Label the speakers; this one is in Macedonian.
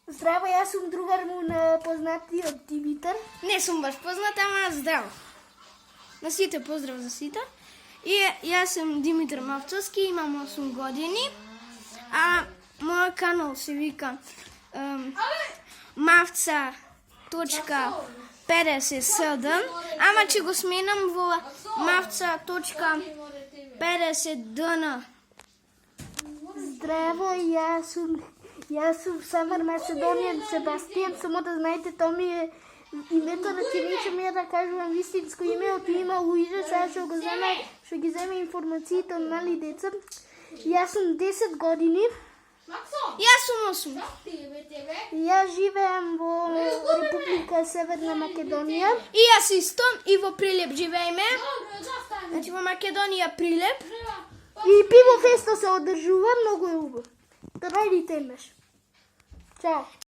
Speaker 1: Здраво, јас сум другар му на познатиот Димитар.
Speaker 2: Не сум баш познат, ама здраво. На сите поздрав за сите. И јас сум Димитар Мавцовски, имам 8 години. А мојот канал се вика Mavca.57, ама ќе го сменам во Mavca.50dn.
Speaker 1: Здраво, јас сум Самар Македонијан Себастијан, само да знаете, тоа ми е името на чинече, ми е да кажувам вистинско име, од има Луиза, сега што ги земе информациите од мали деца. Јас сум 10 години.
Speaker 2: Јас сум 8.
Speaker 1: Јас живеам во Република Северна Македонија.
Speaker 2: И јас исто, и во Прилеп живееме. Значи во Македонија Прилеп.
Speaker 1: И пиво фесто се одржува, многу е убаво. Да најдите имаш. Чао.